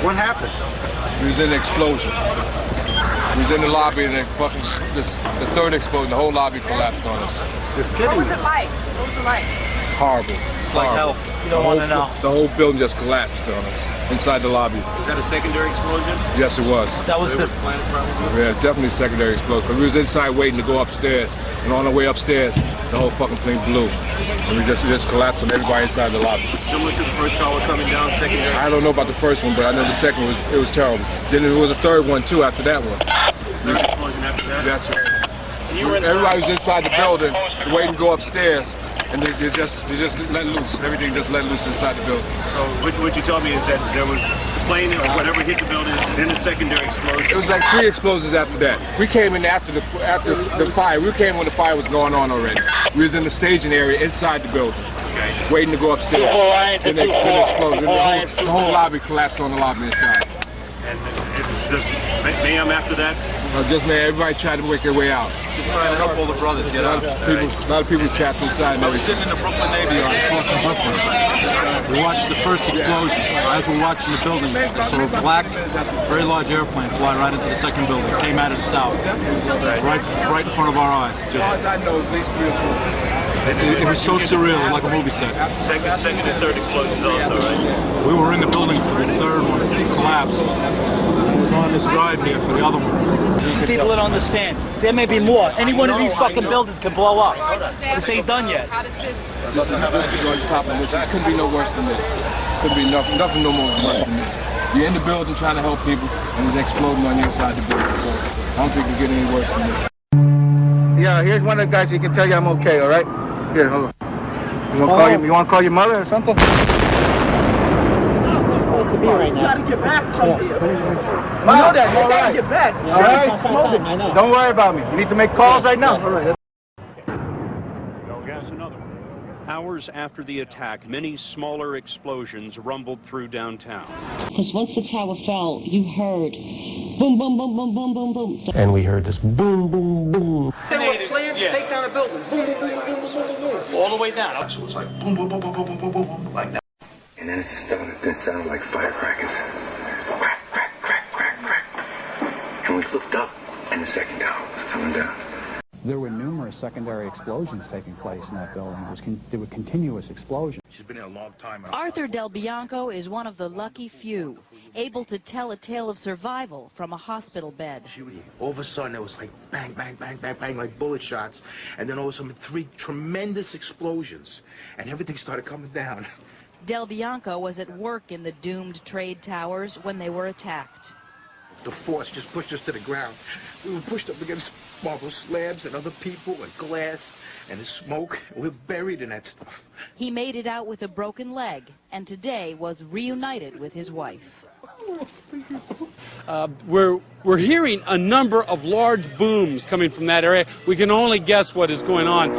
What happened? We was in an explosion. We was in the lobby and the third explosion, the whole lobby collapsed on us. What was it like? What was it like? Horrible. It's like hell. You don't want to know. The whole building just collapsed on us inside the lobby. Was that a secondary explosion? Yes, it was. That was the Planet probably? Yeah, definitely a secondary explosion. But we was inside waiting to go upstairs, and on the way upstairs, the whole fucking plane blew. And we just collapsed on everybody inside the lobby. Similar to the first tower coming down, secondary? I don't know about the first one, but I know the second was terrible. Then there was a third one too after that one. Third explosion after that? That's right. Everybody was inside the building, waiting to go upstairs, and they just let loose. Everything just let loose inside the building. So what you told me is that there was the plane or whatever hit the building, then a secondary explosion. It was like 3 explosions after that. We came in after the fire. We came when the fire was going on already. We was in the staging area inside the building, waiting to go upstairs. Then they exploded. The whole lobby collapsed on the lobby inside. And it's just mayhem after that? Just man, everybody tried to work their way out. Just trying to help all the brothers get out. A lot of people was trapped inside. I was sitting in the Brooklyn Navy Yard across from Brooklyn. We watched the first explosion. As we were watching the buildings, I saw a black, very large airplane fly right into the second building. It came out of the south, right in front of our eyes. Just, it was so surreal, like a movie set. Second and third explosions also, right? We were in the building for the third one. It collapsed. I was on this drive here for the other one. people don't understand. There may be more. Any one of these fucking buildings can blow up. This ain't done yet. This is on top of this. This couldn't be no worse than this. Couldn't be nothing no more worse than this. You're in the building trying to help people, and it's exploding on the inside the building. So I don't think it can get any worse than this. Yeah, here's one of the guys who can tell you I'm okay, all right? Here, hold on. You want to call your mother or something? To be right now. You gotta get back from here. Mom, I know that. You gotta get back. All right? I know. Don't worry about me. You need to make calls right now. All right. Hours after the attack, many smaller explosions rumbled through downtown. Because once the tower fell, you heard boom, boom, boom, boom, boom, boom, boom. And we heard this boom, boom, boom. They were planned to take down a building. Boom, boom, boom, boom, boom, boom. All the way down. So it was like boom, boom, boom, boom, boom, boom, boom, boom, like that. And then it started to sound like firecrackers. Crack, crack, crack, crack, crack. And we looked up, and the second tower was coming down. There were numerous secondary explosions taking place in that building. There were continuous explosions. She's been there a long time. Arthur Del Bianco is one of the lucky few, able to tell a tale of survival from a hospital bed. All of a sudden, it was like bang, bang, bang, bang, bang, like bullet shots. And then all of a sudden, 3 tremendous explosions. And everything started coming down. Del Bianco was at work in the doomed trade towers when they were attacked. The force just pushed us to the ground. We were pushed up against marble slabs and other people and glass and the smoke. We were buried in that stuff. He made it out with a broken leg and today was reunited with his wife. We're hearing a number of large booms coming from that area. We can only guess what is going on. I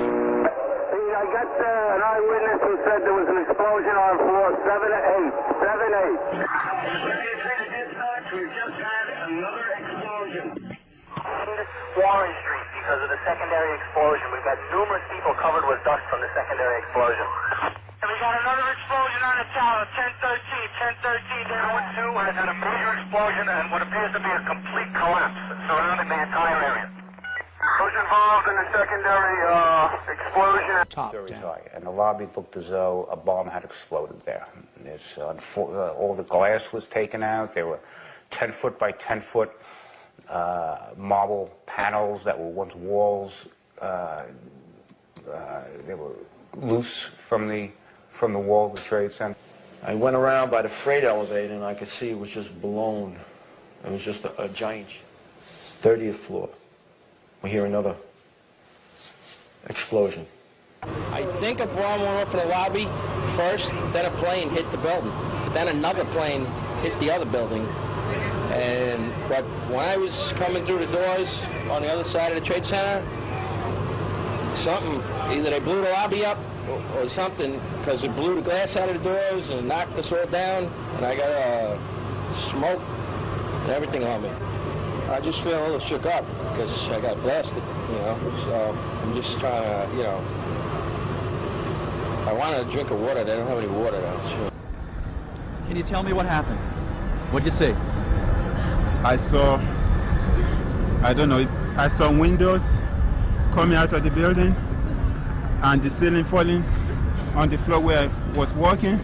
got an eyewitness who said there was an explosion on floor 7-8. 7-8. We just had another explosion. Warren Street because of the secondary explosion. We've got numerous people covered with dust from the secondary explosion. And we got another explosion on the tower, 1013. There 2 has had a major explosion and what appears to be a complete collapse surrounding the entire area. Who's involved in the secondary explosion? Very high, and the lobby looked as though a bomb had exploded there. All the glass was taken out. There were 10-foot by 10-foot marble panels that were once walls. They were loose from the wall of the Trade Center. I went around by the freight elevator and I could see it was just blown. It was just a giant 30th floor. We hear another explosion. I think a bomb went off in the lobby first, then a plane hit the building. But then another plane hit the other building. But when I was coming through the doors on the other side of the Trade Center, either they blew the lobby up or something, because it blew the glass out of the doors and knocked us all down, and I got smoke and everything on me. I just feel a little shook up because I got blasted, so I'm just trying to, I want a drink of water. They don't have any water though. Can you tell me what happened? What'd you see? I saw windows coming out of the building and the ceiling falling on the floor where I was walking.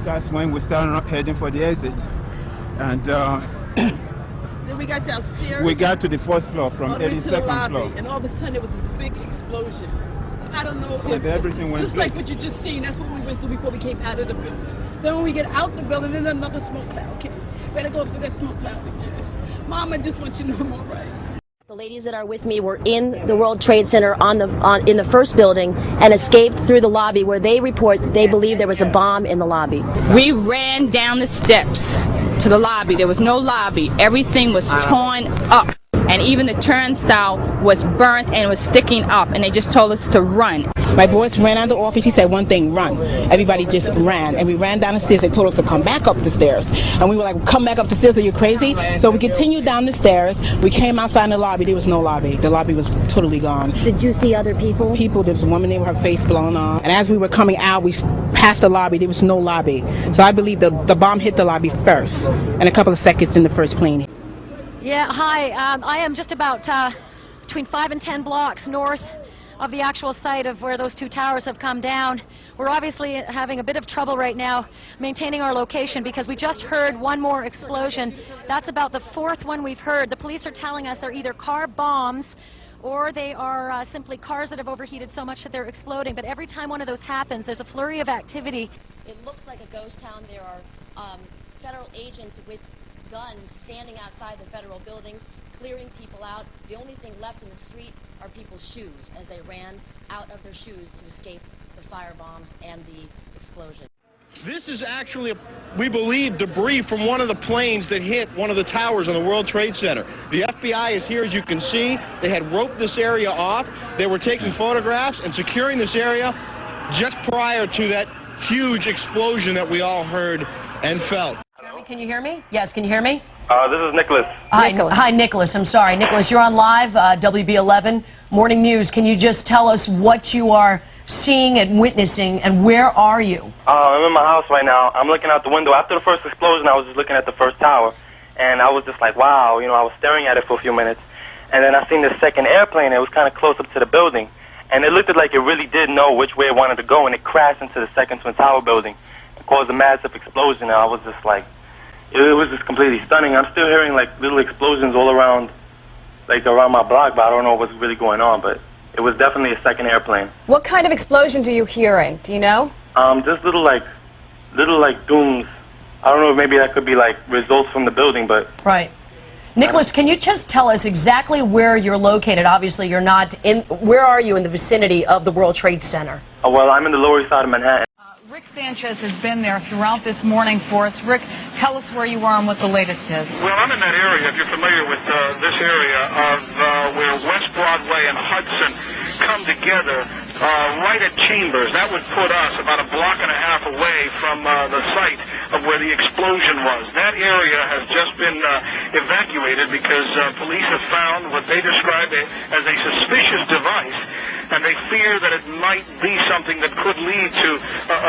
That's when we started up heading for the exit. And then we got downstairs. We got to the fourth floor from 82nd floor. And all of a sudden there was this big explosion. I don't know if everything went just like what you just seen. That's what we went through before we came out of the building. Then when we get out the building, then another smoke cloud came. Better go for that smoke cloud again. Mom, I just want you to know I'm all right. The ladies that are with me were in the World Trade Center in the first building and escaped through the lobby where they report they believe there was a bomb in the lobby. We ran down the steps to the lobby. There was no lobby. Everything was torn up. And even the turnstile was burnt and was sticking up, and they just told us to run. My boss ran out of the office. He said one thing, run. Everybody just ran, and we ran down the stairs. They told us to come back up the stairs, and we were like, come back up the stairs, are you crazy? So we continued down the stairs. We came outside in the lobby. There was no lobby. The lobby was totally gone. Did you see other people? People. There was a woman there with her face blown off, and as we were coming out, we passed the lobby. There was no lobby. So I believe the bomb hit the lobby first, and a couple of seconds in the first plane. Yeah, hi. I am just about between 5 and 10 blocks north of the actual site of where those two towers have come down. We're obviously having a bit of trouble right now maintaining our location because we just heard one more explosion. That's about the fourth one we've heard. The police are telling us they're either car bombs or they are simply cars that have overheated so much that they're exploding. But every time one of those happens, there's a flurry of activity. It looks like a ghost town. There are federal agents with guns standing outside the federal buildings, clearing people out. The only thing left in the street are people's shoes as they ran out of their shoes to escape the firebombs and the explosion. This is actually, we believe, debris from one of the planes that hit one of the towers on the World Trade Center. The FBI is here, as you can see. They had roped this area off. They were taking photographs and securing this area just prior to that huge explosion that we all heard and felt. Can you hear me? Yes, can you hear me? This is Nicholas. Hi, Nicholas. I'm sorry. Nicholas, you're on live, WB11 Morning News. Can you just tell us what you are seeing and witnessing, and where are you? I'm in my house right now. I'm looking out the window. After the first explosion, I was just looking at the first tower, and I was just like, wow, you know, I was staring at it for a few minutes, and then I seen the second airplane. It was kind of close up to the building, and it looked like it really did know which way it wanted to go, and it crashed into the second Twin Tower building. It caused a massive explosion, and I was just like, it was just completely stunning. I'm still hearing like little explosions all around, like around my block, but I don't know what's really going on. But it was definitely a second airplane. What kind of explosions are you hearing? Do you know? Just little like dooms. I don't know if maybe that could be like results from the building, but right. Nicholas, can you just tell us exactly where you're located? Obviously, you're not in. Where are you in the vicinity of the World Trade Center? Well, I'm in the Lower East Side of Manhattan. Rick Sanchez has been there throughout this morning for us. Rick, tell us where you are and what the latest is. Well, I'm in that area, if you're familiar with this area, of where West Broadway and Hudson come together right at Chambers. That would put us about a block and a half away from the site of where the explosion was. That area has just been evacuated because police have found what they describe as a suspicious device, and they fear that it might be something that could lead to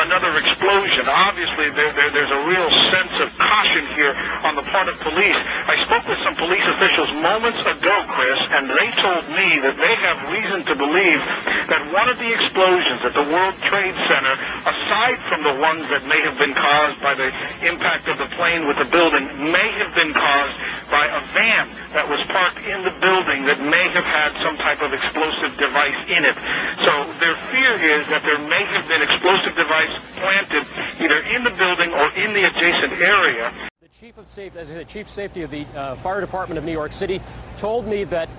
another explosion. Obviously, there's a real sense of caution here on the part of police. I spoke with some police officials moments ago, Chris, and they told me that they have reason to believe that one of the explosions at the World Trade Center, aside from the ones that may have been caused by the impact of the plane with the building, may have been caused by a van that was parked in the building that may have had some type of explosive device in it. So their fear is that there may have been explosive device planted either in the building or in the adjacent area. The chief of safety of the fire department of New York City told me that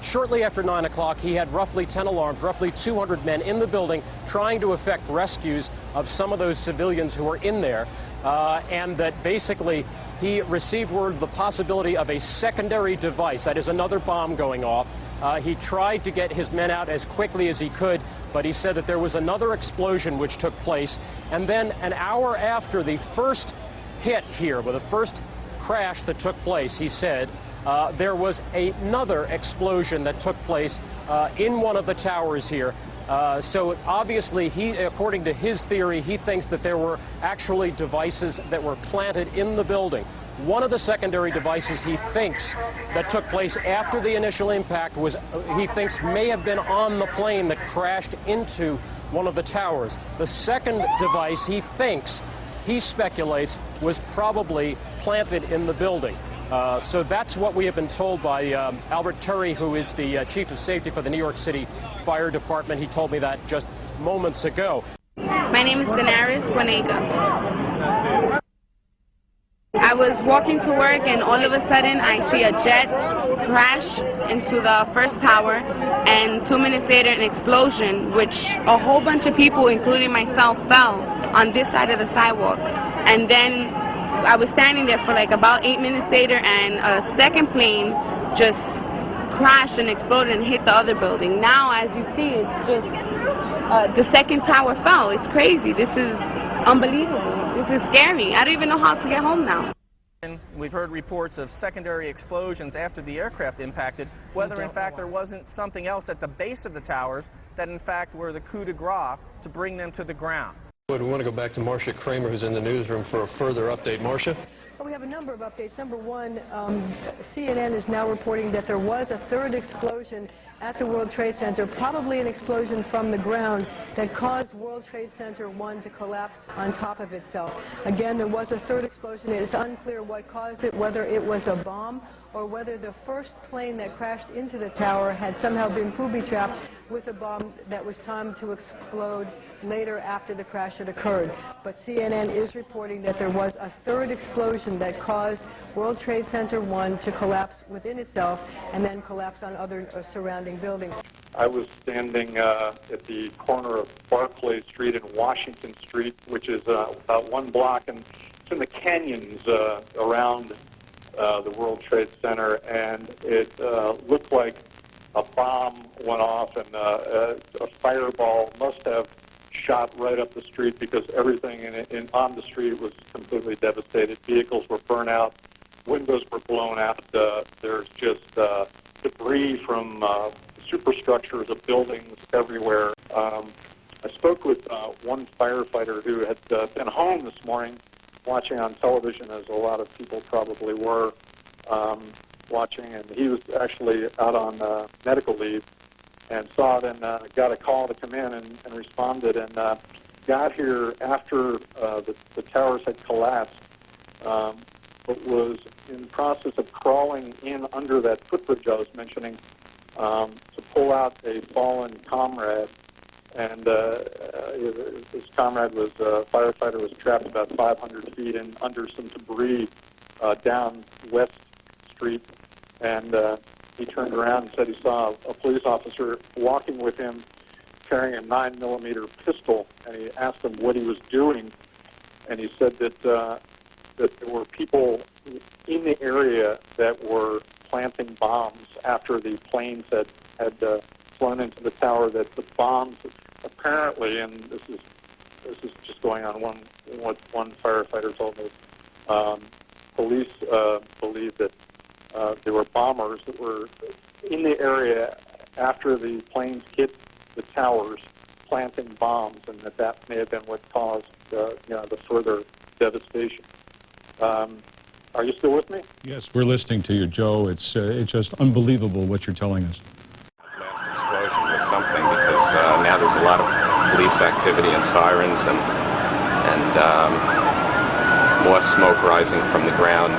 shortly after 9 o'clock he had roughly 10 alarms, roughly 200 men in the building trying to effect rescues of some of those civilians who were in there, and that basically he received word of the possibility of a secondary device, that is another bomb going off. He tried to get his men out as quickly as he could, but he said that there was another explosion which took place, and then an hour after the first hit here, with the first crash that took place, he said, there was another explosion that took place in one of the towers here. So obviously, according to his theory, he thinks that there were actually devices that were planted in the building. One of the secondary devices he thinks that took place after the initial impact was, he thinks, may have been on the plane that crashed into one of the towers. The second device he thinks, he speculates, was probably planted in the building. So that's what we have been told by Albert Terry, who is the Chief of Safety for the New York City Fire Department. He told me that just moments ago. My name is Daenerys Guanega. I was walking to work and all of a sudden I see a jet crash into the first tower, and 2 minutes later an explosion, which a whole bunch of people, including myself, fell on this side of the sidewalk. And then I was standing there for like about 8 minutes later, and a second plane just crashed and exploded and hit the other building. Now, as you see, it's just the second tower fell. It's crazy. This is unbelievable. This is scary. I don't even know how to get home now. We've heard reports of secondary explosions after the aircraft impacted, whether in fact there wasn't something else at the base of the towers that in fact were the coup de grace to bring them to the ground. We want to go back to Marcia Kramer, who's in the newsroom, for a further update. Marcia? Well, we have a number of updates. Number one, CNN is now reporting that there was a third explosion at the World Trade Center, probably an explosion from the ground that caused World Trade Center 1 to collapse on top of itself. Again, there was a third explosion. It's unclear what caused it, whether it was a bomb or whether the first plane that crashed into the tower had somehow been booby-trapped with a bomb that was timed to explode later after the crash had occurred. But CNN is reporting that there was a third explosion that caused World Trade Center 1 to collapse within itself and then collapse on other surrounding buildings. I was standing at the corner of Barclay Street and Washington Street, which is about 1 block, and it's in the canyons around the World Trade Center, and it looked like a bomb went off, and a fireball must have shot right up the street because everything on the street was completely devastated. Vehicles were burnt out, windows were blown out. There's just debris from superstructures of buildings everywhere. I spoke with one firefighter who had been home this morning watching on television, as a lot of people probably were watching, and he was actually out on medical leave and saw it and got a call to come in and responded, and got here after the towers had collapsed, but was in the process of crawling in under that footbridge I was mentioning to pull out a fallen comrade. And his comrade was a firefighter, was trapped about 500 feet in under some debris down West Street, and he turned around and said he saw a police officer walking with him carrying a 9mm pistol, and he asked him what he was doing, and he said that that there were people in the area that were planting bombs after the planes had flown into the tower, that the bombs apparently, and this is just going on what one firefighter told me, police believe that there were bombers that were in the area after the planes hit the towers planting bombs, and that may have been what caused the further devastation. Are you still with me? Yes, we're listening to you, Joe. It's just unbelievable what you're telling us. Last explosion was something, because now there's a lot of police activity and sirens and more smoke rising from the ground,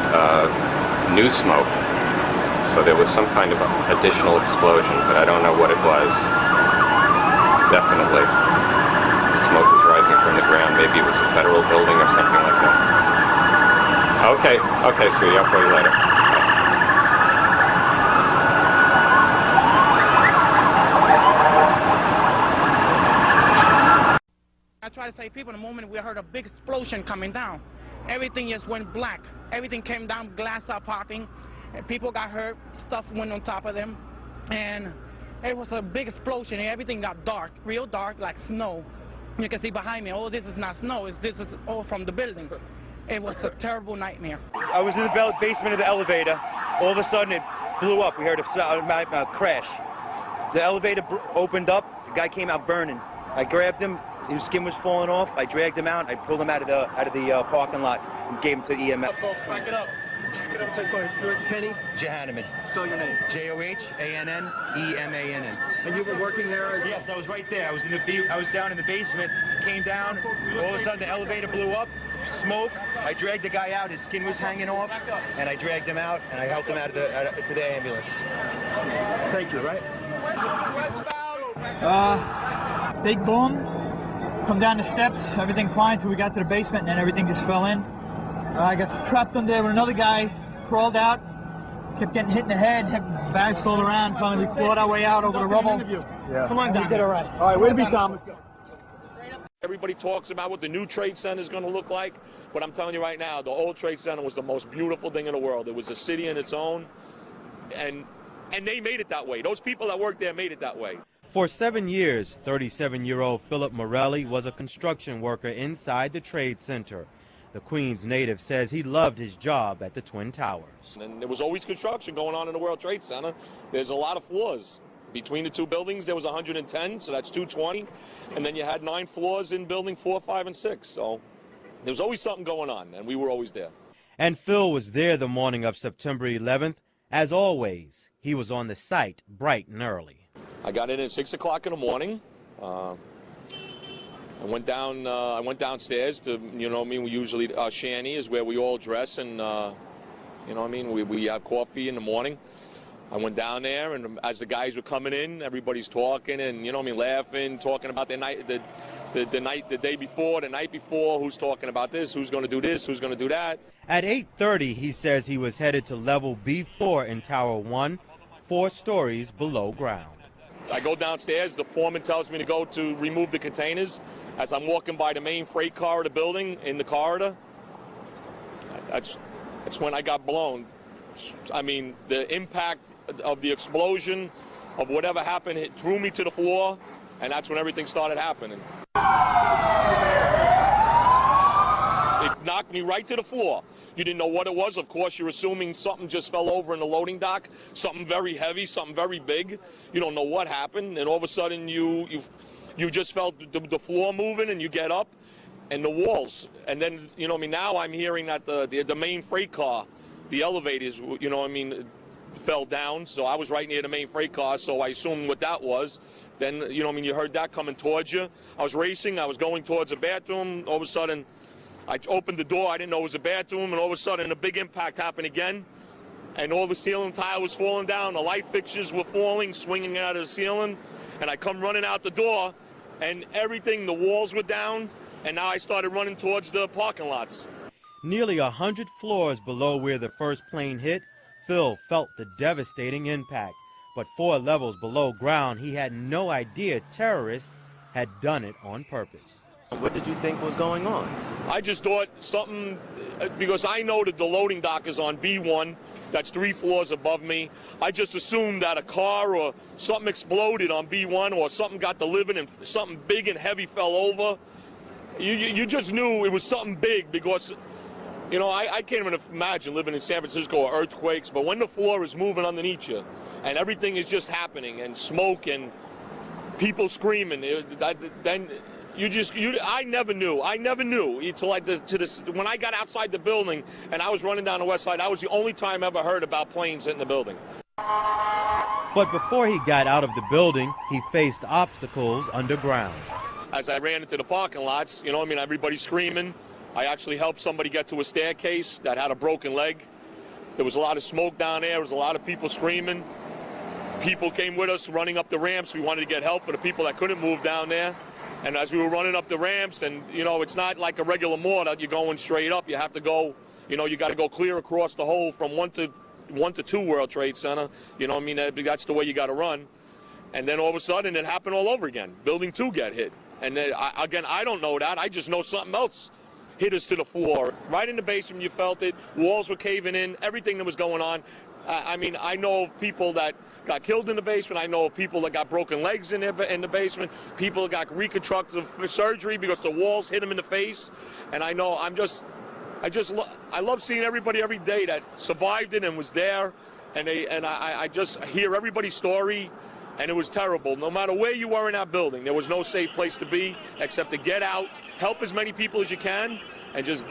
new smoke. So there was some kind of additional explosion, but I don't know what it was. Definitely. Smoke was rising from the ground. Maybe it was a federal building or something like that. Okay, sweetie, I'll call you later. I try to say people, the moment we heard a big explosion coming down, everything just went black. Everything came down, glass are popping, and people got hurt, stuff went on top of them, and it was a big explosion, and everything got dark, real dark, like snow. You can see behind me, oh, this is not snow, this is all from the building. It was a terrible nightmare. I was in the basement of the elevator. All of a sudden, it blew up. We heard a crash. The elevator opened up, guy came out burning. I grabbed him. His skin was falling off. I dragged him out. I pulled him out of the parking lot and gave him to EMS. Folks, back it up. Back it up. Take point. Kenny Johanneman. Spell your name. Johannemannen. And you were working there? Yes, I was right there. I was down in the basement. Came down. All of a sudden, the elevator blew up. Smoke. I dragged the guy out. His skin was hanging off, and I dragged him out and I helped him out of to the ambulance. Thank you. Right. Big boom. Come down the steps. Everything fine until we got to the basement, and then everything just fell in. I got trapped under there with another guy. Crawled out. Kept getting hit in the head. Bags floated around. Finally, we clawed our way out over the rubble. Yeah. Come on down. We did all right. All right. Way to be, Tom. Let's go. Everybody talks about what the new Trade Center is going to look like, but I'm telling you right now, the old Trade Center was the most beautiful thing in the world. It was a city in its own, and they made it that way. Those people that worked there made it that way. For 7 years, 37-year-old Philip Morelli was a construction worker inside the Trade Center. The Queens native says he loved his job at the Twin Towers. And there was always construction going on in the World Trade Center. There's a lot of floors. Between the two buildings, there was 110, so that's 220. And then you had 9 floors in building 4, 5, and 6. So there was always something going on, and we were always there. And Phil was there the morning of September 11th. As always, he was on the site bright and early. I got in at 6 o'clock in the morning. I went downstairs to, you know what I mean, we usually, shanty is where we all dress, and, you know what I mean, we have coffee in the morning. I went down there, and as the guys were coming in, everybody's talking and, you know what I mean, laughing, talking about the night, the day before, the night before, who's talking about this, who's going to do this, who's going to do that. At 8:30, he says he was headed to level B4 in Tower 1, 4 stories below ground. I go downstairs, the foreman tells me to go to remove the containers. As I'm walking by the main freight car of the building, in the corridor, that's when I got blown. I mean, the impact of the explosion, of whatever happened, it threw me to the floor, and that's when everything started happening. It knocked me right to the floor. You didn't know what it was. Of course, you're assuming something just fell over in the loading dock, something very heavy, something very big. You don't know what happened, and all of a sudden you just felt the floor moving, and you get up, and the walls. And then, you know what I mean, now I'm hearing that the main freight car, the elevators, you know what I mean, fell down. So I was right near the main freight car, so I assumed what that was. Then, you know what I mean, you heard that coming towards you. I was racing, I was going towards the bathroom. All of a sudden, I opened the door, I didn't know it was a bathroom, and all of a sudden a big impact happened again. And all the ceiling tile was falling down, the light fixtures were falling, swinging out of the ceiling. And I come running out the door, and everything, the walls were down, and now I started running towards the parking lots. Nearly 100 floors below where the first plane hit, Phil felt the devastating impact. But 4 levels below ground, he had no idea terrorists had done it on purpose. What did you think was going on? I just thought something, because I know that the loading dock is on B1, that's 3 floors above me. I just assumed that a car or something exploded on B1, or something got delivered and something big and heavy fell over. You just knew it was something big, because, you know, I can't even imagine living in San Francisco or earthquakes, but when the floor is moving underneath you and everything is just happening and smoke and people screaming, then I never knew until when I got outside the building and I was running down the west side. That was the only time I ever heard about planes hitting the building. But before he got out of the building, he faced obstacles underground. As I ran into the parking lots, you know what I mean, everybody screaming. I actually helped somebody get to a staircase that had a broken leg. There was a lot of smoke down there. There was a lot of people screaming. People came with us running up the ramps. We wanted to get help for the people that couldn't move down there. And as we were running up the ramps, and, you know, it's not like a regular mall that you're going straight up. You have to go, you know, you got to go clear across the whole from 1 to 2 World Trade Center. You know what I mean? That's the way you got to run. And then all of a sudden it happened all over again. Building 2 got hit. And then, again, I don't know that. I just know something else hit us to the floor. Right in the basement, you felt it. Walls were caving in, everything that was going on. I mean, I know of people that got killed in the basement. I know of people that got broken legs in the basement. People that got reconstructive surgery because the walls hit them in the face. And I know, I love seeing everybody every day that survived it and was there. And I just hear everybody's story. and it was terrible. No matter where you were in that building, there was no safe place to be except to get out, help as many people as you can, and just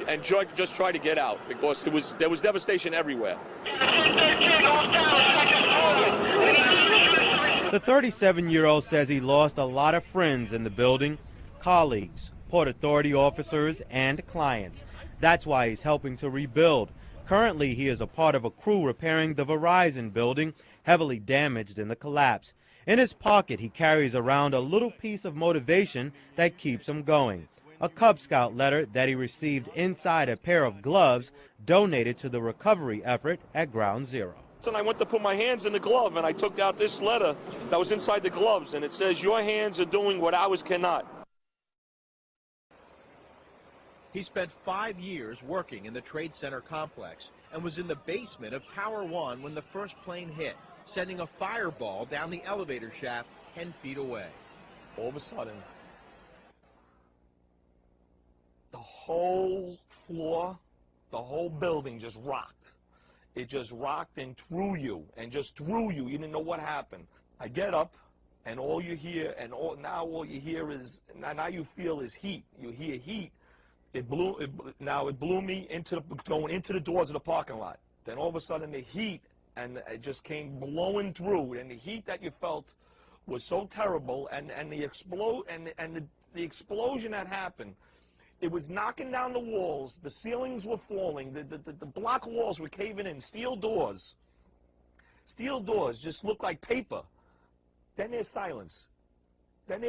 try to get out, because there was devastation everywhere. The 37-year-old says he lost a lot of friends in the building, colleagues, Port Authority officers, and clients. That's why he's helping to rebuild. Currently, he is a part of a crew repairing the Verizon building, heavily damaged in the collapse. In his pocket, he carries around a little piece of motivation that keeps him going. A Cub Scout letter that he received inside a pair of gloves donated to the recovery effort at Ground Zero. And I went to put my hands in the glove, and I took out this letter that was inside the gloves, and it says, "Your hands are doing what ours cannot." He spent 5 years working in the Trade Center complex and was in the basement of Tower 1 when the first plane hit, sending a fireball down the elevator shaft 10 feet away. All of a sudden, the whole floor, the whole building just rocked. It just rocked and threw you, and just threw you. You didn't know what happened. I get up, and all you hear, now all you hear is, now you feel is heat. You hear heat. It blew me going into the doors of the parking lot. Then all of a sudden the heat, and it just came blowing through, and the heat that you felt was so terrible, and the explosion that happened. It was knocking down the walls, the ceilings were falling, the block walls were caving in, steel doors just looked like paper. Then there's silence. Then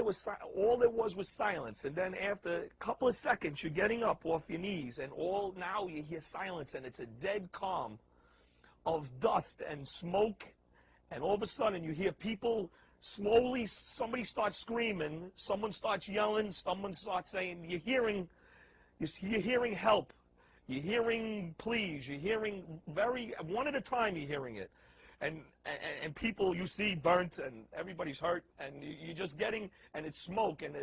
all there was silence, and then after a couple of seconds, you're getting up off your knees, and now you hear silence, and it's a dead calm of dust and smoke, and all of a sudden you hear people slowly, somebody starts screaming, someone starts yelling, someone starts saying, you're hearing help, you're hearing please, you're hearing one at a time you're hearing it. And people you see burnt, and everybody's hurt, and you're just getting, and it's smoke, and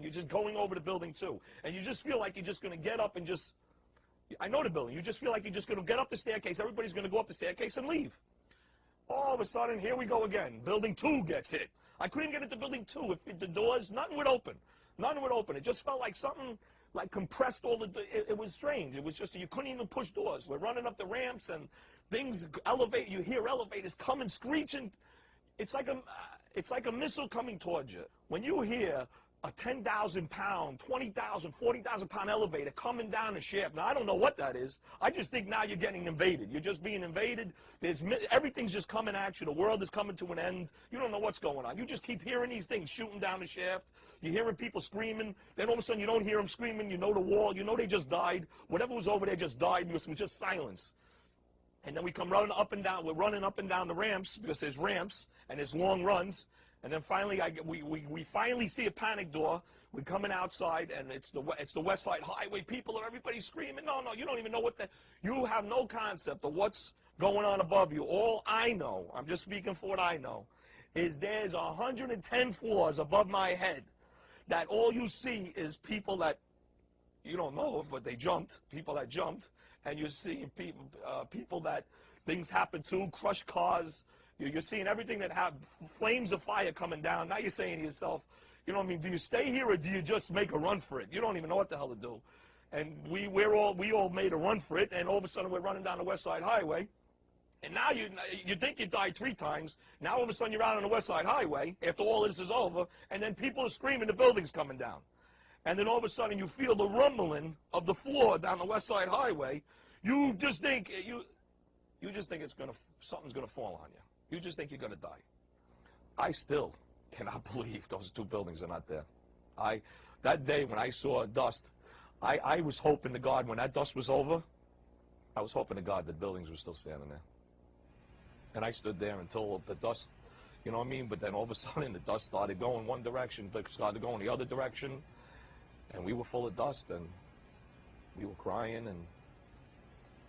you're just going over the building too, and you just feel like you're just going to get up and just, I know the building, you just feel like you're just going to get up the staircase, everybody's going to go up the staircase and leave. All of a sudden, here we go again, building 2 gets hit. I couldn't get into building 2, if the doors, nothing would open, it just felt like something, like compressed all it was strange. It was just, you couldn't even push doors. We're running up the ramps, and things elevate, you hear elevators coming, screeching. It's like a missile coming towards you. When you hear a 10,000-pound, 20,000, 40,000-pound elevator coming down the shaft, now I don't know what that is. I just think now you're getting invaded. You're just being invaded. Everything's just coming at you. The world is coming to an end. You don't know what's going on. You just keep hearing these things shooting down the shaft. You're hearing people screaming. Then all of a sudden you don't hear them screaming. You know the wall. You know they just died. Whatever was over there just died because it was just silence. And then we come running up and down. We're running up and down the ramps because there's ramps and there's long runs. And then finally, we finally see a panic door. We're coming outside, and it's the West Side Highway. Everybody's screaming. No, you don't even know you have no concept of what's going on above you. All I know, I'm just speaking for what I know, is there's 110 floors above my head that all you see is people that you don't know, but they jumped, people that jumped, and you see people that things happen to, crushed cars. You're seeing everything that have flames of fire coming down. Now you're saying to yourself, you know what I mean, do you stay here or do you just make a run for it? You don't even know what the hell to do. And we all made a run for it, and all of a sudden we're running down the West Side Highway. And now you think you died 3 times. Now all of a sudden you're out on the West Side Highway after all this is over, and then people are screaming, the building's coming down. And then all of a sudden you feel the rumbling of the floor down the West Side Highway. You just think something's gonna fall on you. You just think you're going to die. I still cannot believe those 2 buildings are not there. That day when I saw dust, I was hoping to God when that dust was over, I was hoping to God that buildings were still standing there. And I stood there until the dust, you know what I mean? But then all of a sudden the dust started going one direction, but started going the other direction, and we were full of dust, and we were crying, and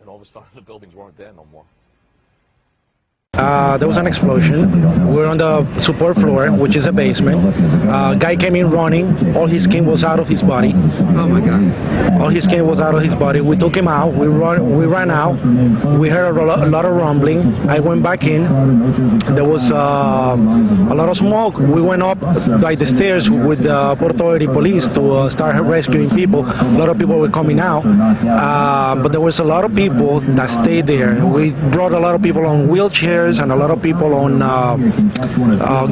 all of a sudden the buildings weren't there no more. There was an explosion. We're on the support floor, which is a basement. Guy came in running. All his skin was out of his body. Oh my God! All his skin was out of his body. We took him out. We ran out. We heard a lot of rumbling. I went back in. There was a lot of smoke. We went up by the stairs with the Port Authority police to start rescuing people. A lot of people were coming out, but there was a lot of people that stayed there. We brought a lot of people on wheelchairs and a lot of people on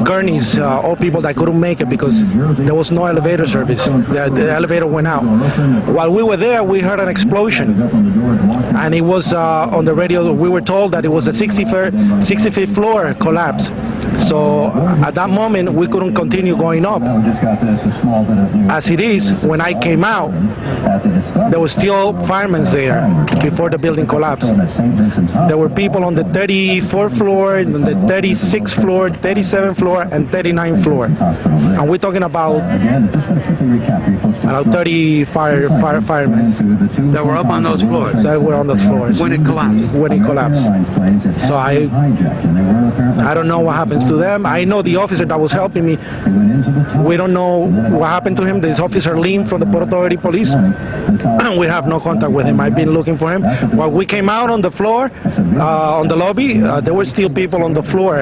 gurneys, all people that couldn't make it because there was no elevator service. The elevator went out. While we were there, we heard an explosion, and it was on the radio. We were told that it was a 65th floor collapse. So at that moment, we couldn't continue going up. As it is, when I came out, there were still firemen there before the building collapsed. There were people on the 34th floor, on the 36th floor, 37th floor, and 39th floor. And we're talking about 30 firemen. That were up on those floors? That were on those floors. When it collapsed? When it collapsed. So I don't know what happens to them. I know the officer that was helping me. We don't know what happened to him. This officer Lim from the Port Authority Police. We have no contact with him. I've been looking for him. While we came out on the floor, on the lobby, there were still people on the floor,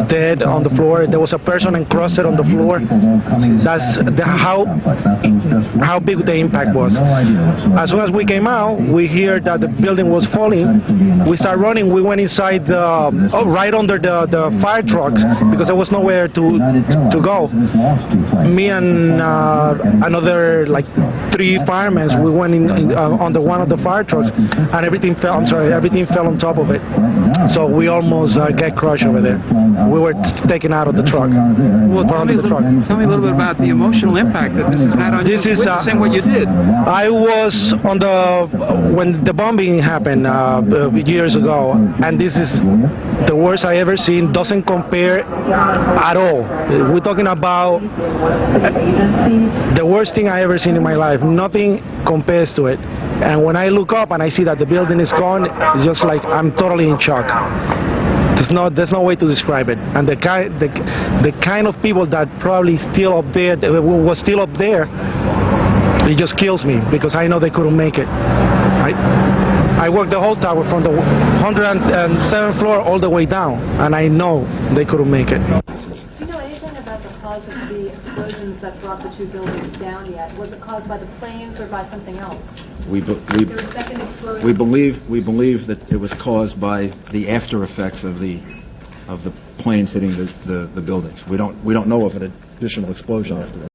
dead on the floor. There was a person encrusted on the floor. That's how big the impact was. As soon as we came out, we hear that the building was falling. We started running. We went inside, right under the fire trucks because there was nowhere to go. Me and another like 3 firemen, we went in on one of the fire trucks, and everything fell. Everything fell on top of it. So we almost get crushed over there. We were taken out of the truck. Well, tell me a little bit about the emotional impact that this has had on you. Witnessing what you did. I was on when the bombing happened years ago, and this is the worst I ever seen. Doesn't compare at all. We're talking about the worst thing I ever seen in my life. Nothing compares to it. And when I look up and I see that the building is gone, it's just like I'm totally in shock. There's no way to describe it. And the kind of people that probably still up there, was still up there, it just kills me because I know they couldn't make it. I worked the whole tower from the 107th floor all the way down, and I know they couldn't make it. Do you know anything about the cause of the explosions that brought the 2 buildings down yet? Was it caused by the planes or by something else? We believe that it was caused by the after effects of the planes hitting the buildings. We don't know of an additional explosion after that.